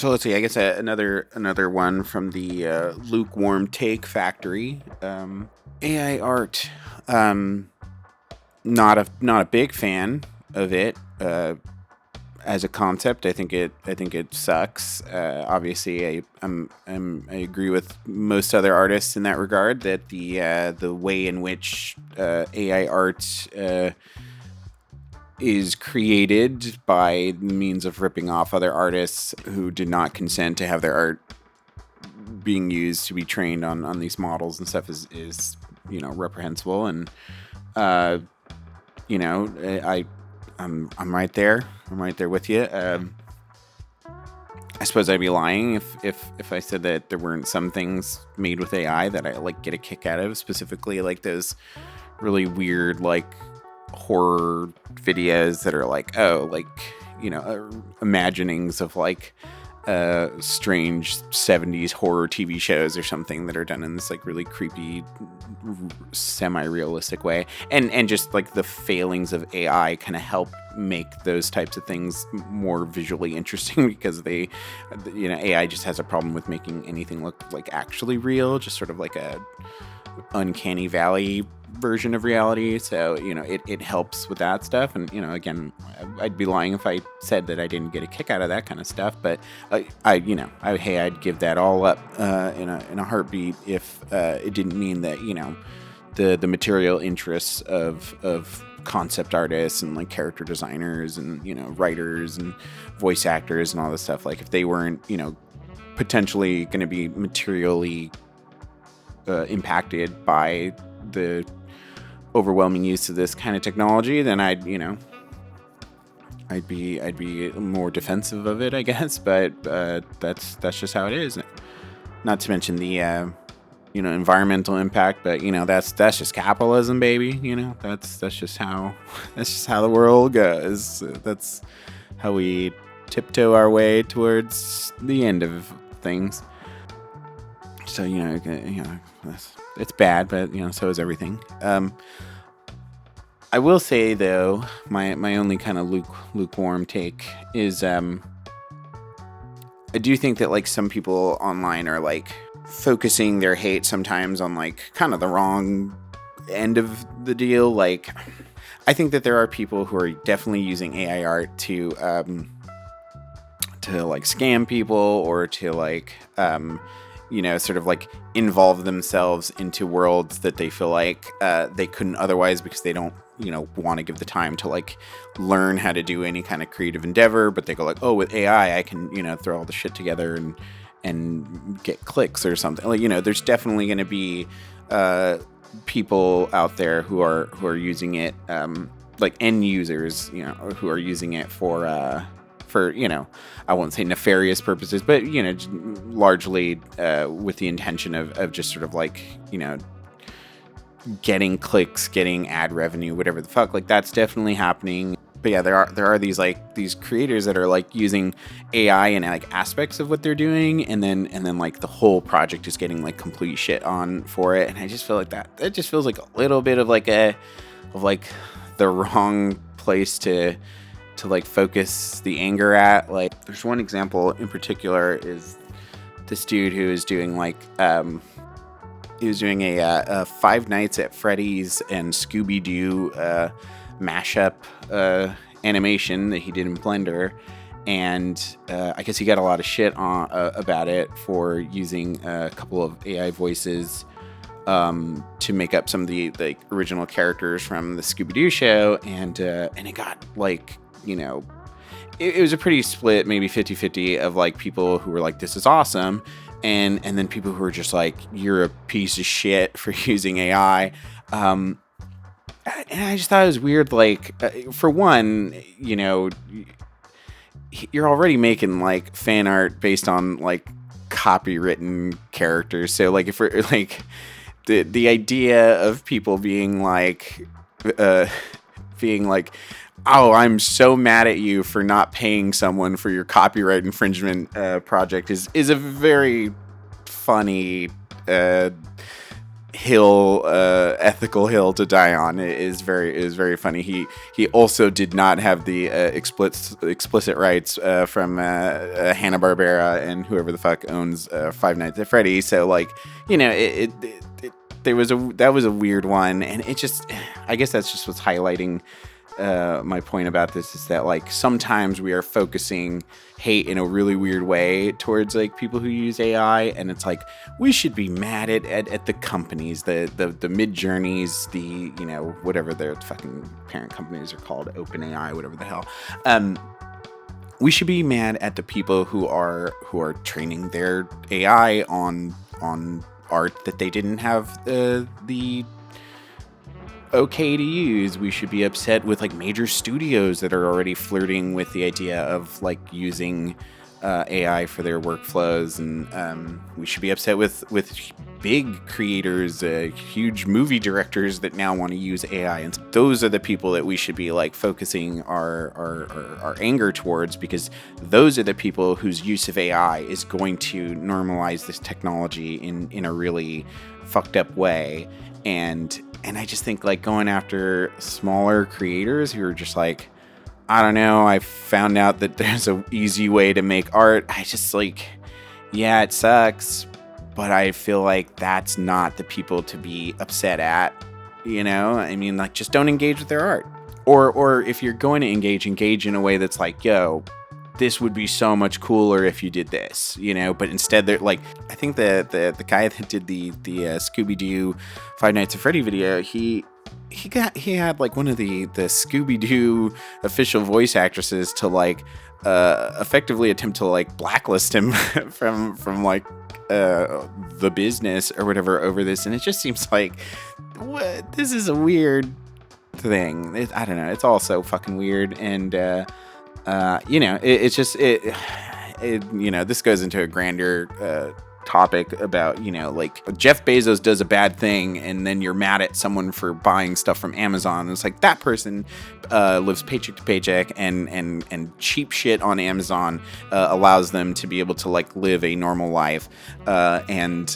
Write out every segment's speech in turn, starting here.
So let's see. I guess another one from the lukewarm take factory. AI art. Um, not a big fan of it as a concept. I think it sucks. Obviously, I agree with most other artists in that regard that the way in which AI art is created by means of ripping off other artists who did not consent to have their art being used to be trained on these models and stuff is reprehensible. And uh, I'm right there. I'm right there with you. I suppose I'd be lying if I said that there weren't some things made with AI that I like get a kick out of, specifically like those really weird like horror videos that are like, imaginings of like strange 70s horror TV shows or something that are done in this like really creepy semi-realistic way, and just like the failings of AI kind of help make those types of things more visually interesting because AI just has a problem with making anything look like actually real, just sort of like a uncanny valley version of reality. So it helps with that stuff. And again, I'd be lying if I said that I didn't get a kick out of that kind of stuff. But I'd give that all up in a heartbeat if it didn't mean that the material interests of concept artists and like character designers and writers and voice actors and all this stuff, like if they weren't potentially going to be materially impacted by the overwhelming use of this kind of technology, then I'd be more defensive of it, I guess. But that's just how it is. Not to mention the environmental impact, but that's just capitalism, baby. That's just how the world goes. That's how we tiptoe our way towards the end of things. So it's bad, but so is everything. I will say though, my only kind of lukewarm take is I do think that like some people online are like focusing their hate sometimes on like kind of the wrong end of the deal. Like I think that there are people who are definitely using AI art to like scam people or to like sort of like involve themselves into worlds that they feel like they couldn't otherwise because they don't want to give the time to like learn how to do any kind of creative endeavor. But they go like, oh, with AI I can throw all the shit together and get clicks or something. Like there's definitely going to be people out there who are using it, like end users, who are using it for I won't say nefarious purposes, but largely with the intention of just sort of like getting clicks, getting ad revenue, whatever the fuck. Like that's definitely happening. But yeah, there are these creators that are like using AI in like aspects of what they're doing, and then like the whole project is getting like complete shit on for it. And I just feel like that just feels like a little bit of like the wrong place to like focus the anger at. Like there's one example in particular is this dude who is doing like he was doing a Five Nights at Freddy's and Scooby-Doo mashup animation that he did in Blender, and I guess he got a lot of shit about it for using a couple of AI voices to make up some of the like original characters from the Scooby-Doo show, and it got like it was a pretty split, maybe 50-50 of like people who were like, this is awesome, and then people who were just like, you're a piece of shit for using AI. And I just thought it was weird. Like, for one, you're already making like fan art based on like copywritten characters. So like, if we're like the idea of people being like, oh, I'm so mad at you for not paying someone for your copyright infringement project is a very funny ethical hill to die on. It is very funny. He also did not have the explicit rights from Hanna-Barbera and whoever the fuck owns Five Nights at Freddy's. So like, there was that was a weird one, and it just, I guess that's just what's highlighting my point about this, is that like sometimes we are focusing hate in a really weird way towards like people who use AI, and it's like we should be mad at the companies, the Mid-Journeys, the whatever their fucking parent companies are called, OpenAI, whatever the hell. We should be mad at the people who are training their AI on art that they didn't have the okay to use. We should be upset with like major studios that are already flirting with the idea of like using AI for their workflows, and we should be upset with big creators, huge movie directors that now want to use AI. And those are the people that we should be like focusing our anger towards, because those are the people whose use of AI is going to normalize this technology in a really fucked up way. And I just think like going after smaller creators who are just like, I don't know, I found out that there's an easy way to make art. I just like, yeah, it sucks, but I feel like that's not the people to be upset at, I mean, like, just don't engage with their art. Or if you're going to engage in a way that's like, yo, this would be so much cooler if you did this, but instead they're like, I think the guy that did the Scooby-Doo Five Nights at Freddy video, he had like one of the Scooby-Doo official voice actresses to like effectively attempt to like blacklist him from like the business or whatever over this. And it just seems like, what, this is a weird thing. I don't know, it's all so fucking weird. And it's just this goes into a grander topic about, like, Jeff Bezos does a bad thing and then you're mad at someone for buying stuff from Amazon. It's like that person lives paycheck to paycheck, and cheap shit on Amazon allows them to be able to like live a normal life, and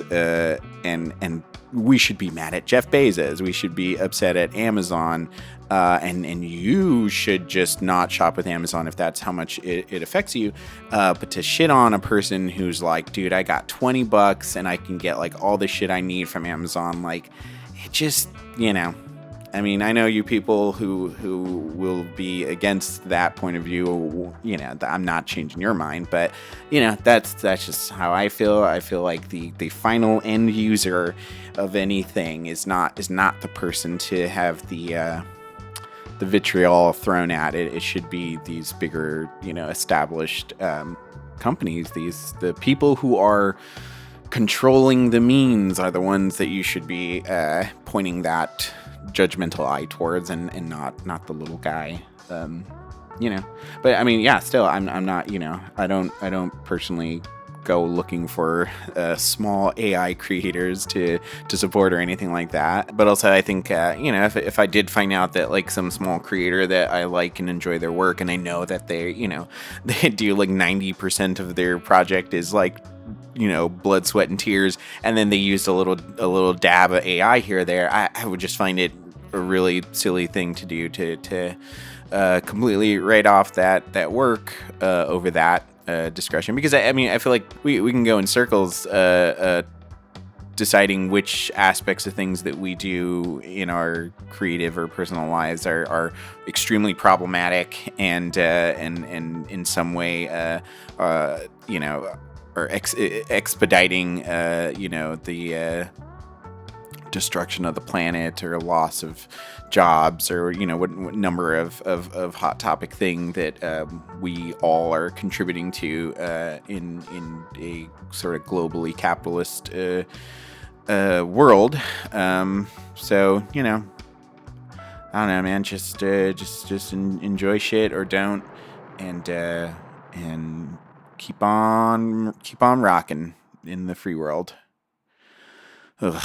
we should be mad at Jeff Bezos. We should be upset at Amazon. And you should just not shop with Amazon if that's how much it affects you. But to shit on a person who's like, dude, I got $20 and I can get like all the shit I need from Amazon. Like, it just, I mean, I know you people who will be against that point of view, I'm not changing your mind, but that's just how I feel. I feel like the final end user of anything is not the person to have the vitriol thrown at it. It should be these bigger, established companies. The people who are controlling the means are the ones that you should be pointing that judgmental eye towards, and not the little guy. But I mean, yeah, still, I'm not, I don't personally go looking for small AI creators to support or anything like that. But also, I think if I did find out that like some small creator that I like and enjoy their work, and I know that they they do like 90% of their project is like blood, sweat, and tears, and then they used a little dab of AI here or there, I would just find it a really silly thing to do to completely write off that work over that discretion. Because I mean, I feel like we can go in circles deciding which aspects of things that we do in our creative or personal lives are extremely problematic and in some way or expediting the destruction of the planet or loss of jobs, or what number of hot topic thing that we all are contributing to in a sort of globally capitalist world. So I don't know, man, just enjoy shit or don't, and keep on rocking in the free world. Ugh.